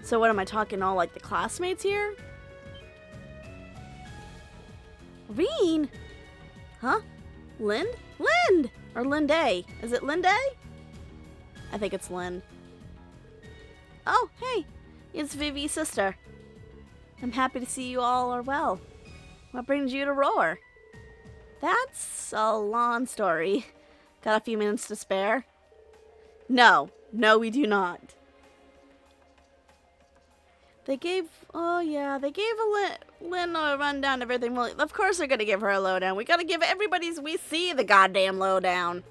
So what am I talking all like the classmates here? Rean? Huh? Lind? Lind! Or Linday. Is it Linday? I think it's Lynn. Oh, hey. It's Vivi's sister. I'm happy to see you all are well. What brings you to Roer? That's a long story. Got a few minutes to spare? No, we do not. They gave Lynn a rundown of everything. Well, of course they're gonna give her a lowdown. We gotta give everybody's we see the goddamn lowdown.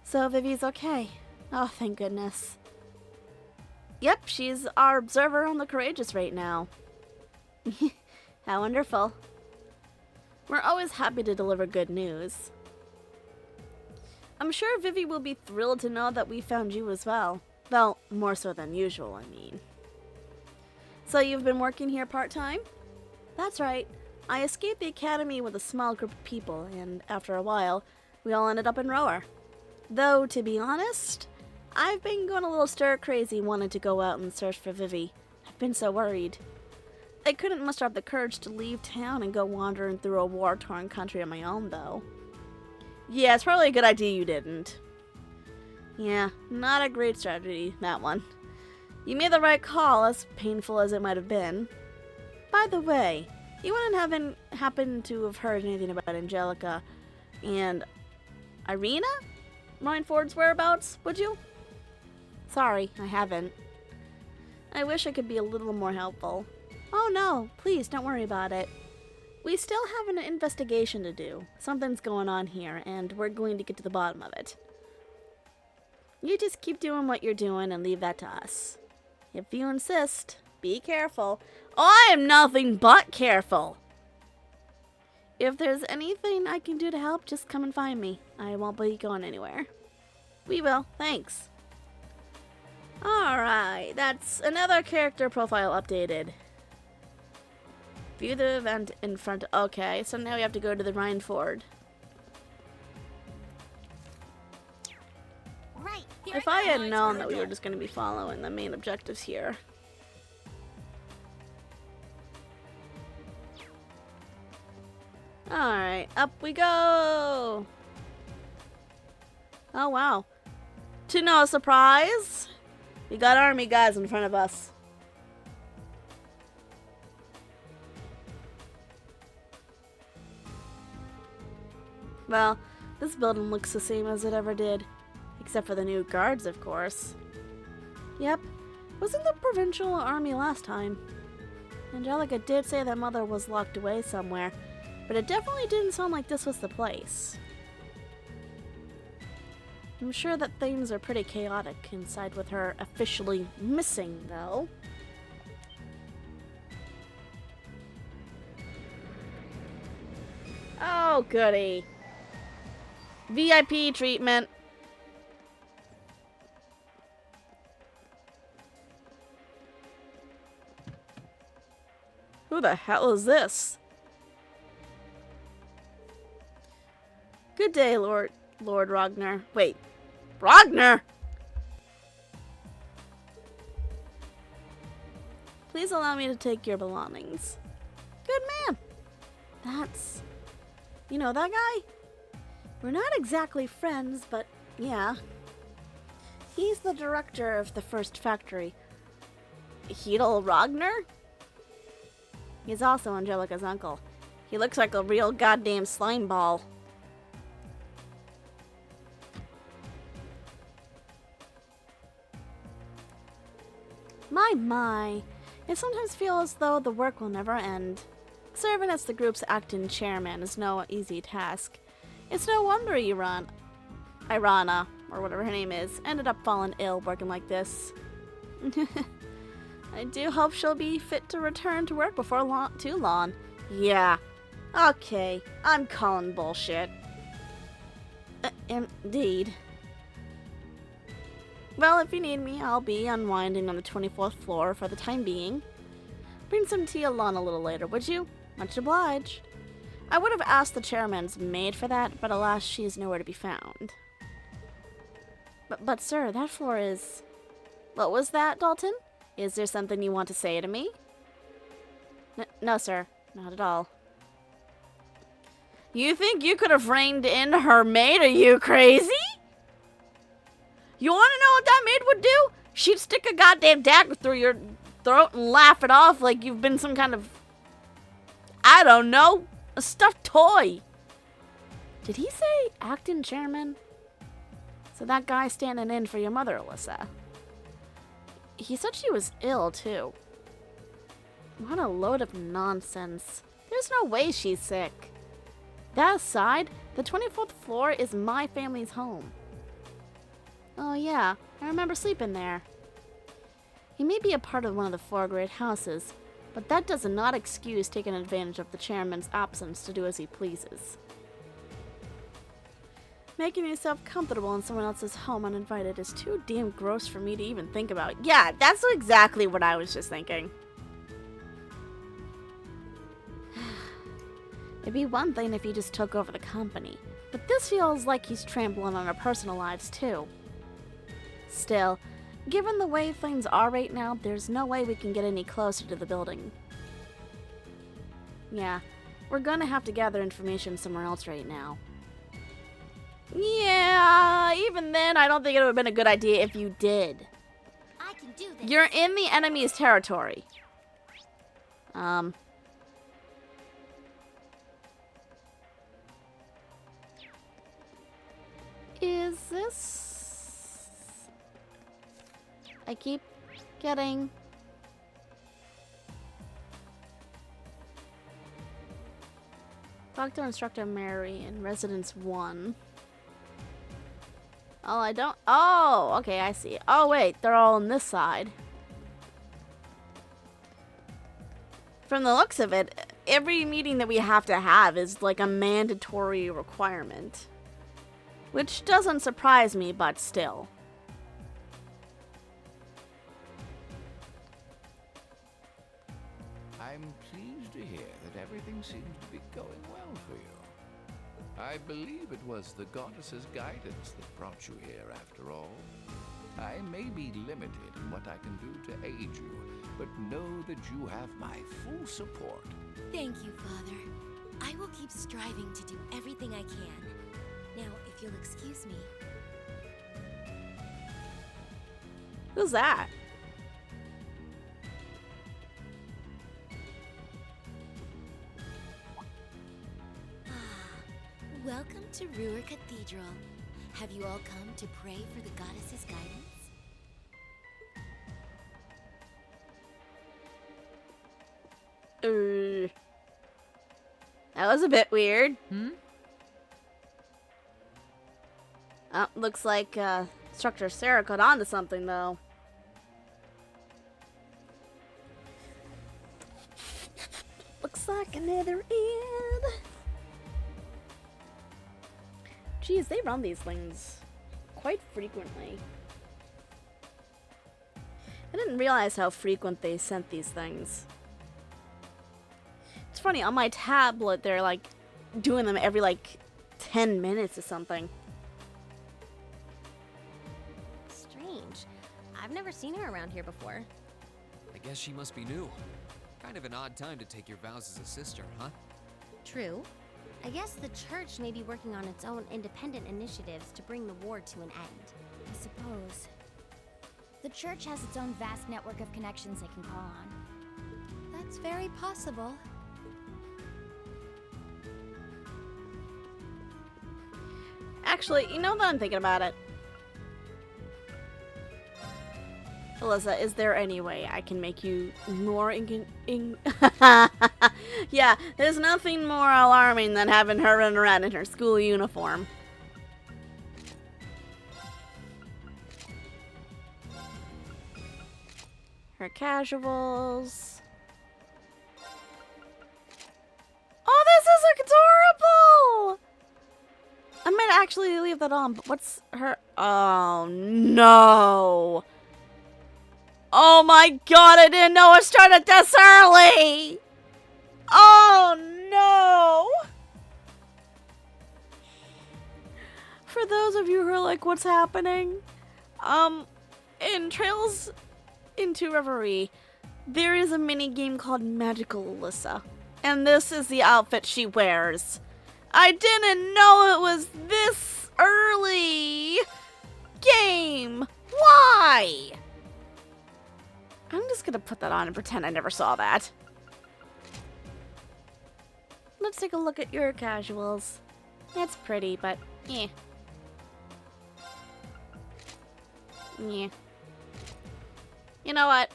So Vivi's okay. Oh, thank goodness. Yep, she's our observer on the Courageous right now. How wonderful. We're always happy to deliver good news. I'm sure Vivi will be thrilled to know that we found you as well. Well, more so than usual, I mean. So you've been working here part-time? That's right. I escaped the academy with a small group of people, and after a while, we all ended up in Roer. Though, to be honest, I've been going a little stir-crazy wanting to go out and search for Vivi. I've been so worried. I couldn't muster up the courage to leave town and go wandering through a war-torn country on my own, though. Yeah, it's probably a good idea you didn't. Yeah, not a great strategy, that one. You made the right call, as painful as it might have been. By the way, you wouldn't happen to have heard anything about Angelica and Irina? Reinford's whereabouts, would you? Sorry, I haven't. I wish I could be a little more helpful. Oh no, please don't worry about it. We still have an investigation to do. Something's going on here, and we're going to get to the bottom of it. You just keep doing what you're doing and leave that to us. If you insist, be careful. I am nothing but careful. If there's anything I can do to help, just come and find me. I won't be going anywhere. We will, thanks. Alright, that's another character profile updated. View the event in front. Okay, so now we have to go to the Reinford. Right. If I had known that we were just going to be following the main objectives here. Alright, up we go! Oh wow. To no surprise, we got army guys in front of us. Well, this building looks the same as it ever did. Except for the new guards, of course. Yep, wasn't the provincial army last time. Angelica did say that Mother was locked away somewhere, but it definitely didn't sound like this was the place. I'm sure that things are pretty chaotic inside with her officially missing, though. Oh, goody. VIP treatment. Who the hell is this? Good day, Lord Ragnar. Wait, Ragnar? Please allow me to take your belongings. Good man. That's... You know that guy? We're not exactly friends, but yeah. He's the director of the first factory. Hedel Ragnar? He's also Angelica's uncle. He looks like a real goddamn slime ball. My. I sometimes feel as though the work will never end. Serving as the group's acting chairman is no easy task. It's no wonder Irana, or whatever her name is, ended up falling ill working like this. I do hope she'll be fit to return to work before too long. Yeah. Okay, I'm calling bullshit. Indeed. Well, if you need me, I'll be unwinding on the 24th floor for the time being. Bring some tea along a little later, would you? Much obliged. I would have asked the chairman's maid for that, but alas, she is nowhere to be found. But sir, that floor is... What was that, Dalton? Is there something you want to say to me? No, sir. Not at all. You think you could have reined in her maid? Are you crazy? You want to know what that maid would do? She'd stick a goddamn dagger through your throat and laugh it off like you've been some kind of, I don't know, a stuffed toy. Did he say acting chairman? So that guy standing in for your mother, Alyssa. He said she was ill, too. What a load of nonsense. There's no way she's sick. That aside, the 24th floor is my family's home. Oh yeah, I remember sleeping there. He may be a part of one of the 4 great houses, but that does not excuse taking advantage of the chairman's absence to do as he pleases. Making yourself comfortable in someone else's home uninvited is too damn gross for me to even think about. Yeah, that's exactly what I was just thinking. It'd be one thing if he just took over the company, but this feels like he's trampling on our personal lives too. Still, given the way things are right now, there's no way we can get any closer to the building. Yeah, we're gonna have to gather information somewhere else right now. Yeah, even then, I don't think it would have been a good idea if you did. I can do this. You're in the enemy's territory. Is this... I keep getting... Talk to Instructor Mary in Residence 1. Oh, I don't... Oh, okay, I see. Oh, wait, they're all on this side. From the looks of it, every meeting that we have to have is like a mandatory requirement. Which doesn't surprise me, but still. I'm pleased to hear that everything seems to be going well for you. I believe it was the goddess's guidance that brought you here after all. I may be limited in what I can do to aid you, but know that you have my full support. Thank you, Father. I will keep striving to do everything I can. Now, if you'll excuse me. Who's that? Welcome to Roer Cathedral. Have you all come to pray for the goddess's guidance? That was a bit weird. Looks like Instructor Sarah caught on to something, though. Looks like another end. Geez, they run these things quite frequently. I didn't realize how frequent they sent these things. It's funny, on my tablet, they're like doing them every like 10 minutes or something. Strange. I've never seen her around here before. I guess she must be new. Kind of an odd time to take your vows as a sister, huh? True. I guess the church may be working on its own independent initiatives to bring the war to an end. I suppose. The church has its own vast network of connections they can call on. That's very possible. Actually, you know that I'm thinking about it. Alyssa, is there any way I can make you more Yeah, there's nothing more alarming than having her run around in her school uniform. Her casuals. Oh, this is adorable! I might actually leave that on, but what's her... Oh, no! Oh my god, I didn't know it started this early! Oh no! For those of you who are like, what's happening? in Trails into Reverie, there is a mini game called Magical Alyssa. And this is the outfit she wears. I didn't know it was this early. Game. Why? I'm just gonna put that on and pretend I never saw that. Let's take a look at your casuals. It's pretty, but eh. Yeah. You know what?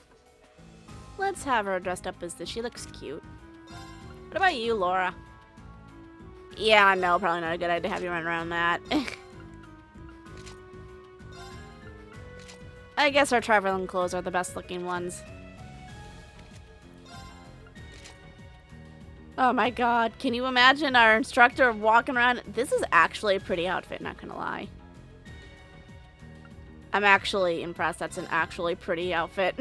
Let's have her dressed up as this. She looks cute. What about you, Laura? Yeah, no, probably not a good idea to have you run around that. I guess our traveling clothes are the best looking ones. Oh my god, can you imagine our instructor walking around? This is actually a pretty outfit, not gonna lie. I'm actually impressed. That's an actually pretty outfit.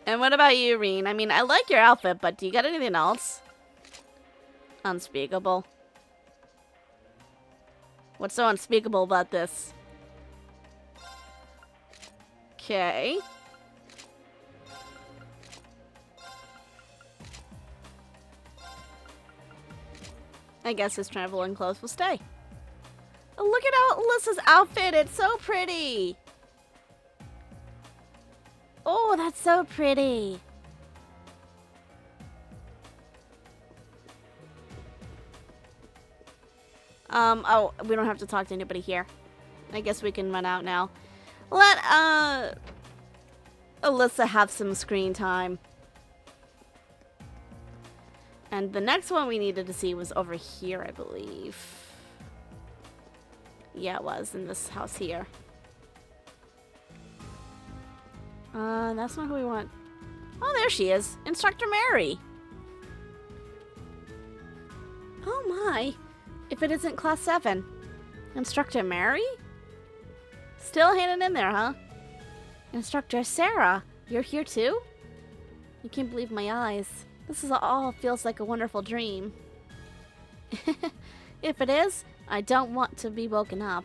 And what about you, Rean? I mean, I like your outfit, but do you got anything else? Unspeakable. What's so unspeakable about this? Okay. I guess his traveling clothes will stay. Oh, look at Alyssa's outfit. It's so pretty. Oh, that's so pretty. Oh, we don't have to talk to anybody here. I guess we can run out now. Let, Alyssa have some screen time. And the next one we needed to see was over here, I believe. Yeah, it was in this house here. That's not who we want. Oh, there she is. Instructor Mary. Oh my. If it isn't Class 7. Instructor Mary? Still hanging in there, huh? Instructor Sarah, you're here too? I can't believe my eyes. This is all feels like a wonderful dream. If it is, I don't want to be woken up.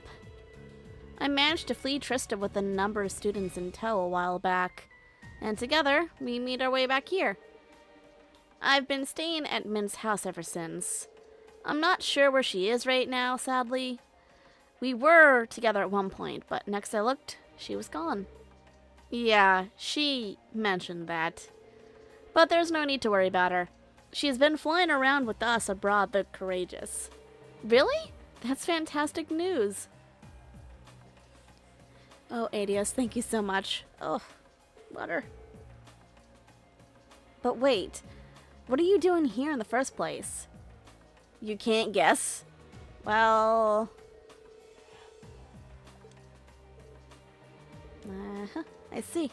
I managed to flee Trista with a number of students in tow a while back, and together we meet our way back here. I've been staying at Min's house ever since. I'm not sure where she is right now, sadly. We were together at one point, but next I looked, she was gone. Yeah, she mentioned that. But there's no need to worry about her. She's been flying around with us abroad, the Courageous. Really? That's fantastic news. Oh, Adios, thank you so much. Oh, butter. But wait, what are you doing here in the first place? You can't guess? Well... I see.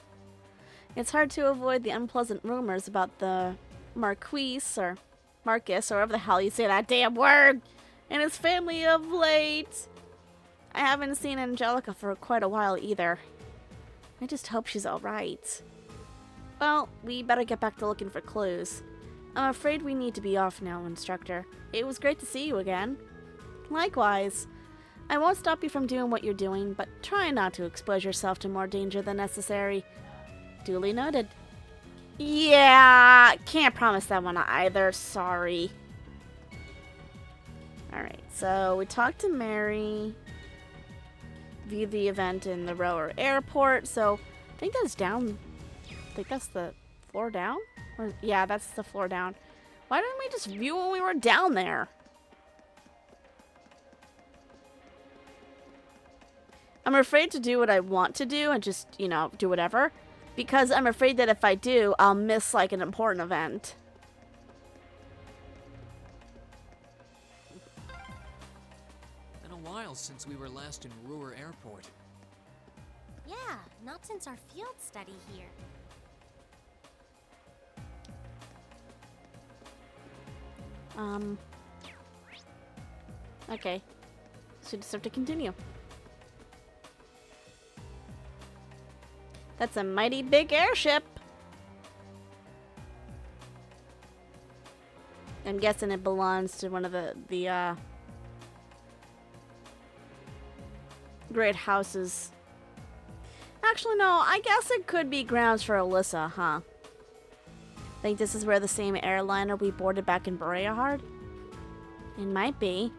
It's hard to avoid the unpleasant rumors about the Marquise, or Marcus, or whatever the hell you say that damn word, and his family of late. I haven't seen Angelica for quite a while either. I just hope she's alright. Well, we better get back to looking for clues. I'm afraid we need to be off now, Instructor. It was great to see you again. Likewise. I won't stop you from doing what you're doing, but try not to expose yourself to more danger than necessary. Duly noted. Yeah, can't promise that one either, sorry. Alright, so we talked to Mary. Viewed the event in the Roer airport, so I think that's down. I think that's the floor down? Or, yeah, that's the floor down. Why didn't we just view when we were down there? I'm afraid to do what I want to do and just, you know, do whatever. Because I'm afraid that if I do, I'll miss, like, an important event. Been a while since we were last in Roer Airport. Yeah, not since our field study here. Okay. So just have to continue. That's a mighty big airship. I'm guessing it belongs to one of the great houses. Actually, no, I guess it could be grounds for Alyssa, huh? Think this is where the same airliner we boarded back in Boreahard? It might be.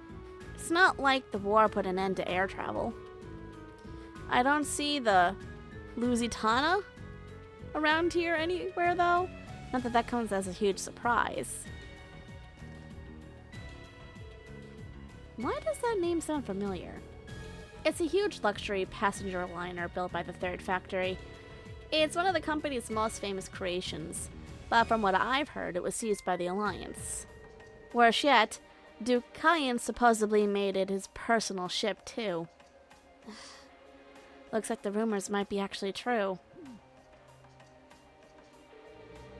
It's not like the war put an end to air travel. I don't see the Lusitania around here anywhere, though. Not that that comes as a huge surprise. Why does that name sound familiar? It's a huge luxury passenger liner built by the Third Factory. It's one of the company's most famous creations, but from what I've heard, it was seized by the Alliance. Worse yet, Duke Kyan supposedly made it his personal ship, too. Looks like the rumors might be actually true.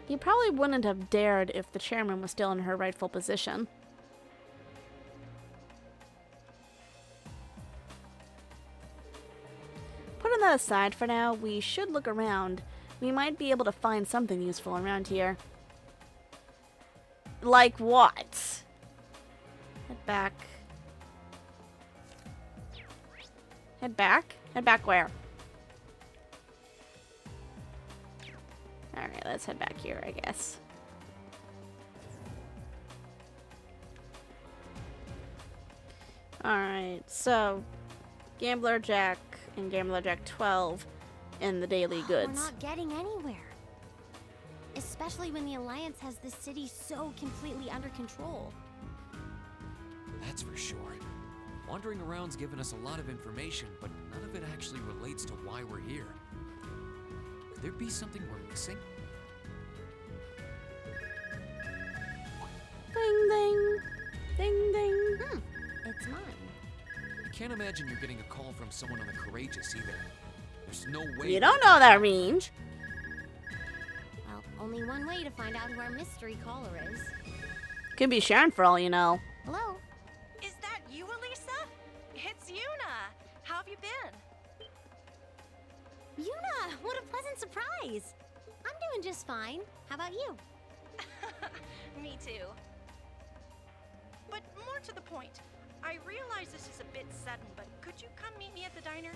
He probably wouldn't have dared if the chairman was still in her rightful position. Putting that aside for now, we should look around. We might be able to find something useful around here. Like what? Head back. Head back? Head back where? Alright, let's head back here, I guess. Alright, so Gambler Jack and Gambler Jack 12 in the daily goods. We're not getting anywhere. Especially when the Alliance has the city so completely under control. That's for sure. Wandering around's given us a lot of information, but none of it actually relates to why we're here. Could there be something we're missing? Ding ding. Ding ding. It's mine. I can't imagine you're getting a call from someone on the Courageous either. There's no way. You don't know that range. Well, only one way to find out who our mystery caller is. Could be Sharon for all you know. Hello? Is that you, Elisa? It's Yuna. How have you been? Yuna, what a pleasant surprise. I'm doing just fine. How about you? Me too. But more to the point, I realize this is a bit sudden, but could you come meet me at the diner?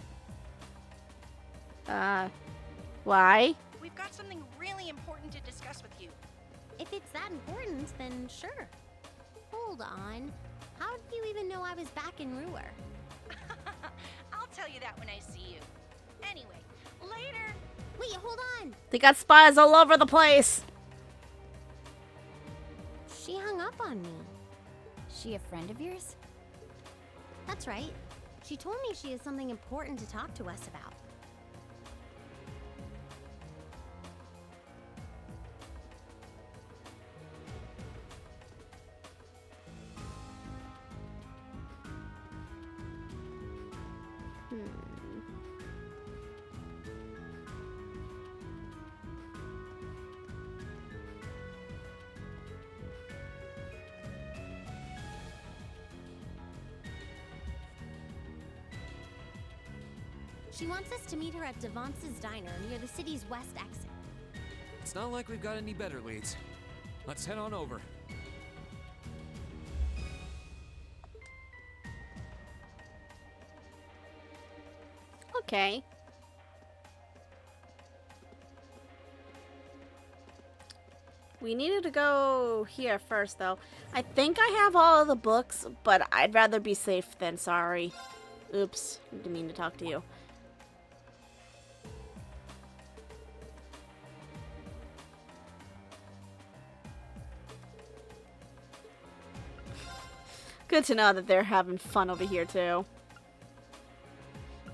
Why? We've got something really important to discuss with you. If it's that important, then sure. Hold on. How do you even know I was back in Roer? I'll tell you that when I see you. Anyway, later. Wait, hold on. They got spies all over the place. She hung up on me. She a friend of yours? That's right. She told me she has something important to talk to us about. She wants us to meet her at Devance's Diner near the city's west exit. It's not like we've got any better leads. Let's head on over. Okay. We needed to go here first, though. I think I have all of the books, but I'd rather be safe than sorry. Oops, didn't mean to talk to you. Good to know that they're having fun over here, too.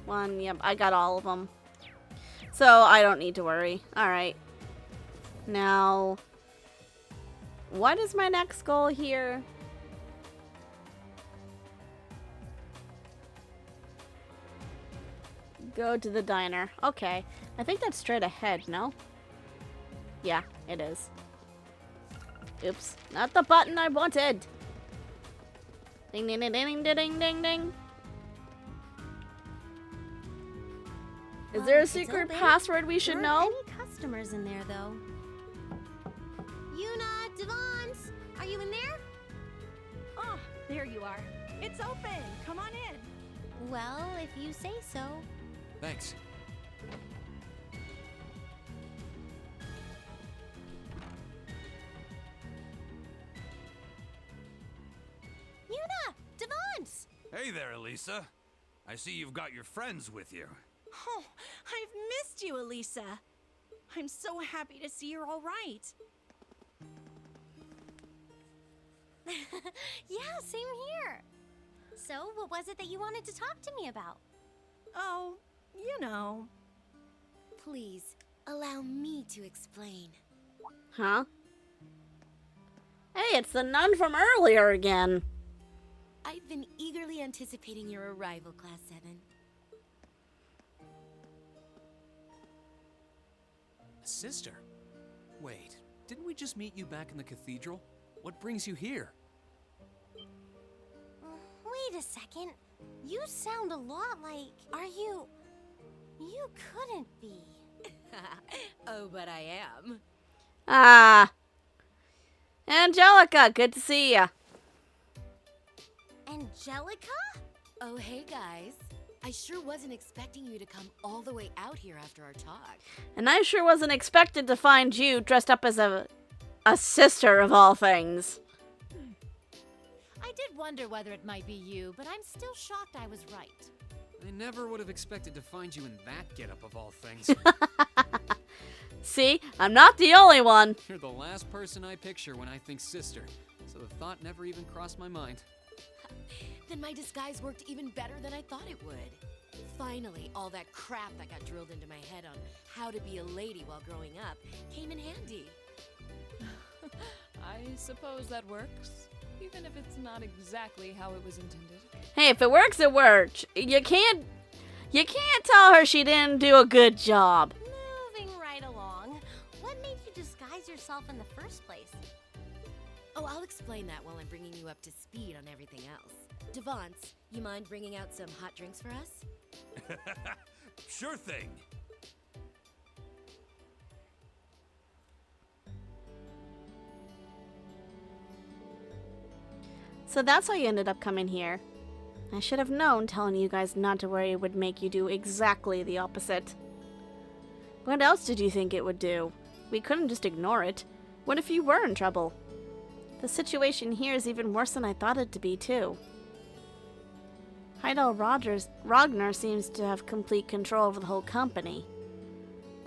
One, yep, I got all of them. So, I don't need to worry. Alright. Now, what is my next goal here? Go to the diner. Okay. I think that's straight ahead, no? Yeah, it is. Oops. Not the button I wanted! Ding ding ding ding ding ding ding ding. Is there a secret password we should know? Any customers in there though? Yuna, Devance, are you in there? Oh, there you are. It's open. Come on in. Well, if you say so. Thanks. Yuna! Devance! Hey there, Elisa. I see you've got your friends with you. Oh, I've missed you, Elisa. I'm so happy to see you're all right. Yeah, same here. So, what was it that you wanted to talk to me about? Oh, you know. Please, allow me to explain. Huh? Hey, it's the nun from earlier again. I've been eagerly anticipating your arrival, Class 7. Sister? Wait, didn't we just meet you back in the cathedral? What brings you here? Wait a second. You sound a lot like... Are you... You couldn't be. Oh, but I am. Ah. Angelica, good to see ya. Angelica? Oh, hey, guys. I sure wasn't expecting you to come all the way out here after our talk. And I sure wasn't expected to find you dressed up as a sister of all things. I did wonder whether it might be you, but I'm still shocked I was right. I never would have expected to find you in that getup of all things. See, I'm not the only one. You're the last person I picture when I think sister, so the thought never even crossed my mind. Then my disguise worked even better than I thought it would. Finally, all that crap that got drilled into my head on how to be a lady while growing up came in handy. I suppose that works, even if it's not exactly how it was intended. Hey, if it works, it works. You can't tell her she didn't do a good job. Moving right along. What made you disguise yourself in the first place? Oh, I'll explain that while I'm bringing you up to speed on everything else. Devance, you mind bringing out some hot drinks for us? Sure thing. So that's how you ended up coming here. I should have known telling you guys not to worry would make you do exactly the opposite. What else did you think it would do? We couldn't just ignore it. What if you were in trouble? The situation here is even worse than I thought it to be, too. Heidel Ragnar seems to have complete control over the whole company.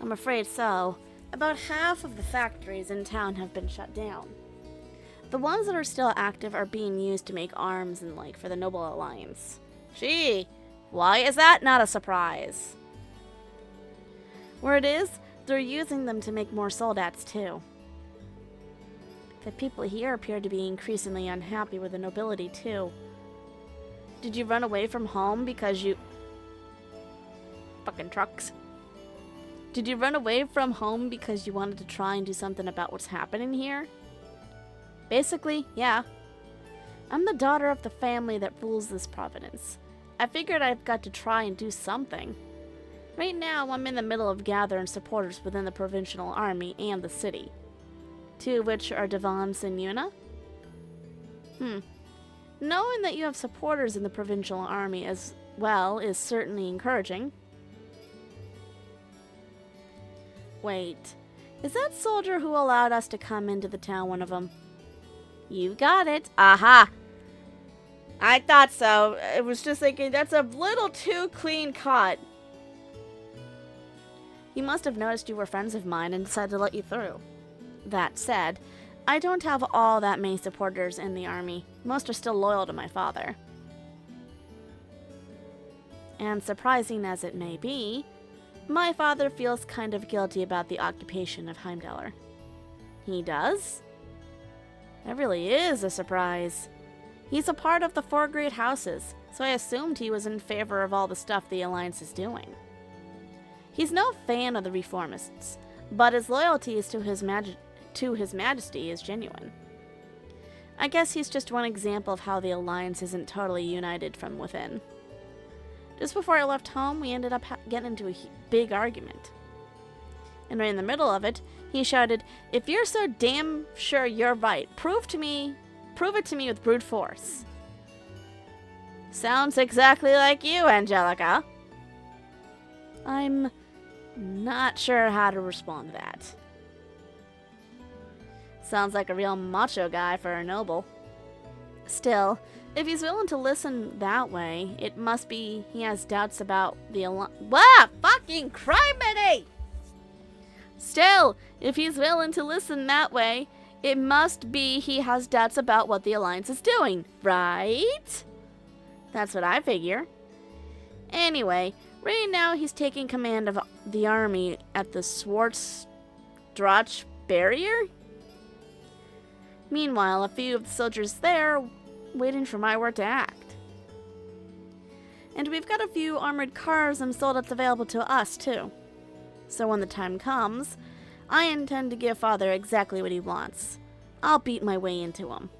I'm afraid so. About half of the factories in town have been shut down. The ones that are still active are being used to make arms and for the Noble Alliance. Gee, why is that not a surprise? Where it is, they're using them to make more soldats too. The people here appear to be increasingly unhappy with the nobility too. Did you run away from home because you... Fucking trucks. Did you run away from home because you wanted to try and do something about what's happening here? Basically, yeah. I'm the daughter of the family that rules this province. I figured I've got to try and do something. Right now, I'm in the middle of gathering supporters within the provincial army and the city. Two of which are Devance and Yuna. Knowing that you have supporters in the provincial army as well is certainly encouraging. Wait, is that soldier who allowed us to come into the town one of them? You got it. Aha! I thought so. I was just thinking, that's a little too clean cut. He must have noticed you were friends of mine and decided to let you through. That said, I don't have all that many supporters in the army. Most are still loyal to my father. And surprising as it may be, my father feels kind of guilty about the occupation of Heimdallr. He does? That really is a surprise. He's a part of the four great houses, so I assumed he was in favor of all the stuff the Alliance is doing. He's no fan of the reformists, but his loyalty to his Majesty is genuine. I guess he's just one example of how the Alliance isn't totally united from within. Just before I left home, we ended up getting into a big argument. And right in the middle of it, he shouted, "If you're so damn sure you're right, prove it to me with brute force." Sounds exactly like you, Angelica. I'm not sure how to respond to that. Sounds like a real macho guy for a noble. Still, if he's willing to listen that way, it must be he has doubts about the What? Fucking criminy! Still, if he's willing to listen that way, it must be he has doubts about what the Alliance is doing, right? That's what I figure. Anyway, right now he's taking command of the army at the Schwarz barrier. Meanwhile, a few of the soldiers there waiting for my word to act. And we've got a few armored cars and soldiers available to us too. So when the time comes, I intend to give Father exactly what he wants. I'll beat my way into him.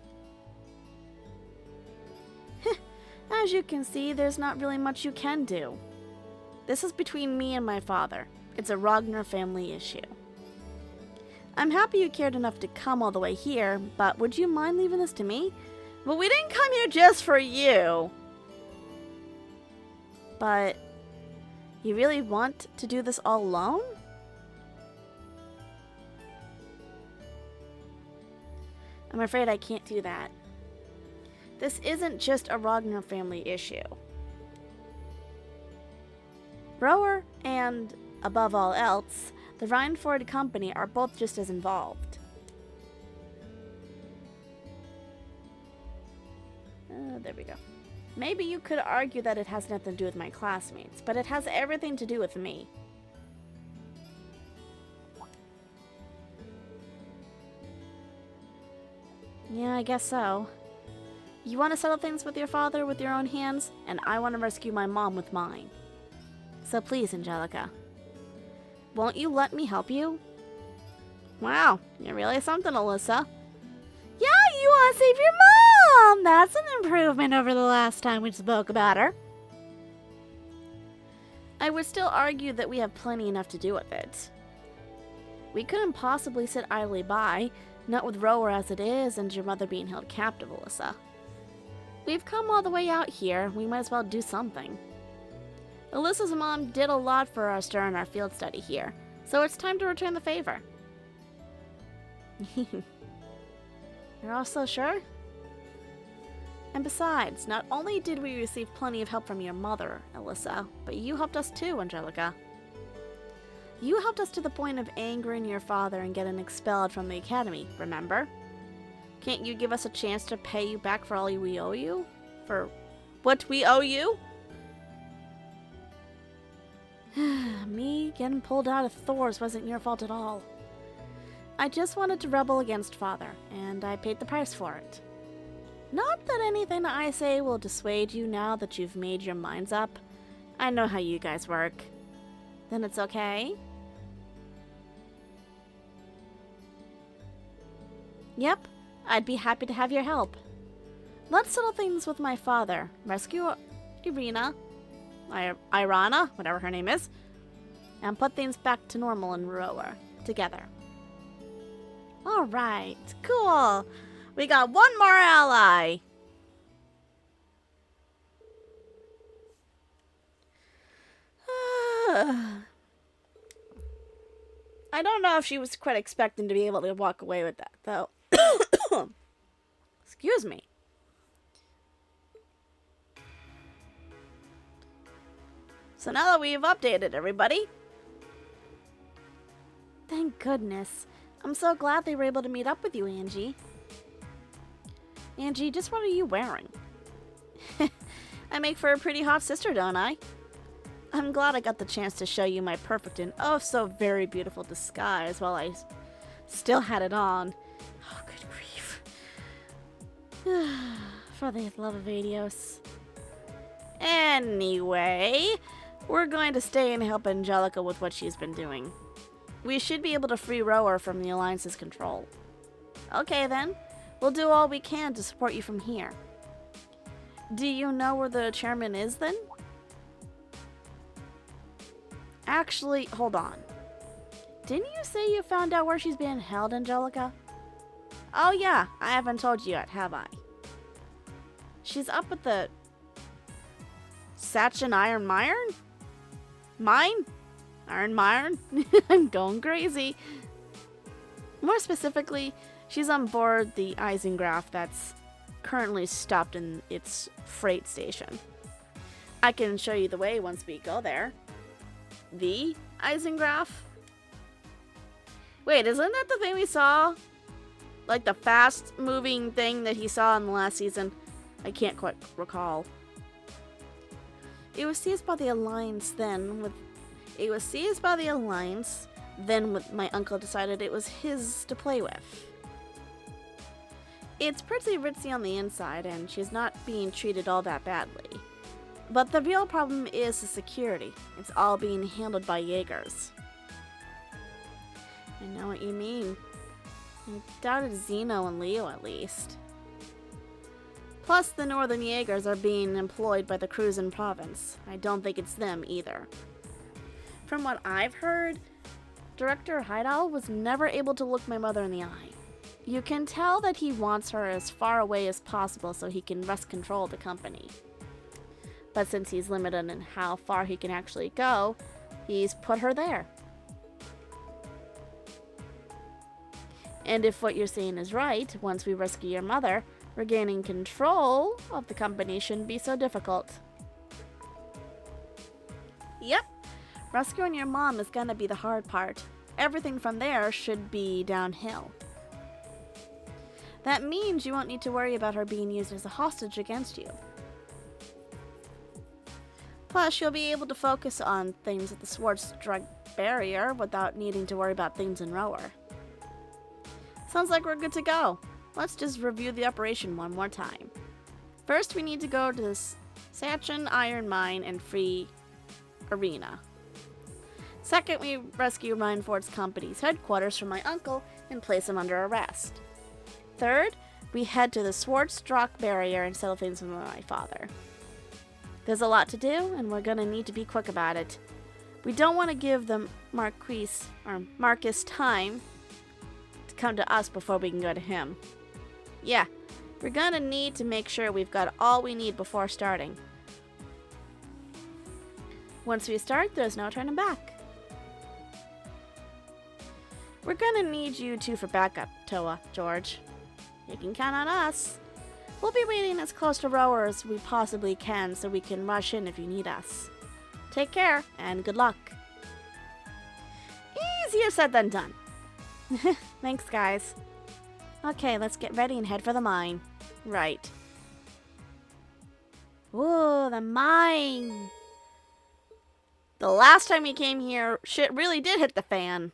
As you can see, there's not really much you can do. This is between me and my father. It's a Ragnar family issue. I'm happy you cared enough to come all the way here, but would you mind leaving this to me? But we didn't come here just for you. But you really want to do this all alone? I'm afraid I can't do that. This isn't just a Ragnar family issue. Roer and, above all else, the Reinford company are both just as involved. There we go. Maybe you could argue that it has nothing to do with my classmates, but it has everything to do with me. Yeah, I guess so. You want to settle things with your father with your own hands, and I want to rescue my mom with mine. So please, Angelica, won't you let me help you? Wow, you're really something, Alyssa. Yeah, you want to save your mom! That's an improvement over the last time we spoke about her. I would still argue that we have plenty enough to do with it. We couldn't possibly sit idly by, not with Roer as it is and your mother being held captive, Alyssa. We've come all the way out here, we might as well do something. Alyssa's mom did a lot for us during our field study here, so it's time to return the favor. You're all so sure? And besides, not only did we receive plenty of help from your mother, Alyssa, but you helped us too, Angelica. You helped us to the point of angering your father and getting expelled from the academy, remember? Can't you give us a chance to pay you back for all we owe you? For what we owe you? Me getting pulled out of Thor's wasn't your fault at all. I just wanted to rebel against Father, and I paid the price for it. Not that anything I say will dissuade you now that you've made your minds up. I know how you guys work. Then it's okay? Yep, I'd be happy to have your help. Let's settle things with my father, rescue Irina, whatever her name is, and put things back to normal in Roer together. Alright, cool. We got one more ally. I don't know if she was quite expecting to be able to walk away with that, though. Excuse me. So now that we've updated everybody. Thank goodness. I'm so glad they were able to meet up with you, Angie. Angie, just what are you wearing? I make for a pretty hot sister, don't I? I'm glad I got the chance to show you my perfect and oh so very beautiful disguise while I still had it on. Oh, good grief. For the love of Adios. Anyway, we're going to stay and help Angelica with what she's been doing. We should be able to free Roer from the Alliance's control. Okay then, we'll do all we can to support you from here. Do you know where the chairman is then? Actually, hold on. Didn't you say you found out where she's being held, Angelica? Oh yeah, I haven't told you yet, have I? She's up at the Satchin Iron Myron? Mine? Iron Myron? I'm going crazy. More specifically, she's on board the Eisengraph that's currently stopped in its freight station. I can show you the way once we go there. The Eisengraph? Wait, isn't that the thing we saw? Like the fast-moving thing that he saw in the last season? I can't quite recall. It was seized by the Alliance then with my uncle decided it was his to play with. It's pretty ritzy on the inside, and she's not being treated all that badly. But the real problem is the security. It's all being handled by Jaegers. I know what you mean. I doubted Zeno and Leo at least. Plus, the Northern Jaegers are being employed by the Cruisin' Province. I don't think it's them either. From what I've heard, Director Heidel was never able to look my mother in the eye. You can tell that he wants her as far away as possible so he can wrest control of the company. But since he's limited in how far he can actually go, he's put her there. And if what you're saying is right, once we rescue your mother, regaining control of the company shouldn't be so difficult. Yep, rescuing your mom is gonna be the hard part. Everything from there should be downhill. That means you won't need to worry about her being used as a hostage against you. Plus, you'll be able to focus on things at the Schwarz drug barrier without needing to worry about things in Roer. Sounds like we're good to go. Let's just review the operation one more time. First, we need to go to this Satchin Iron Mine and free Arena. Second, we rescue Reinford's company's headquarters from my uncle and place him under arrest. Third, we head to the Schwarz drug barrier and settle things with my father. There's a lot to do, and we're gonna need to be quick about it. We don't want to give the Marcus time to come to us before we can go to him. Yeah, we're gonna need to make sure we've got all we need before starting. Once we start, there's no turning back. We're gonna need you two for backup, Toa, George. You can count on us. We'll be waiting as close to Roer as we possibly can so we can rush in if you need us. Take care, and good luck. Easier said than done. Thanks, guys. Okay, let's get ready and head for the mine. Right. Ooh, the mine. The last time we came here, shit really did hit the fan.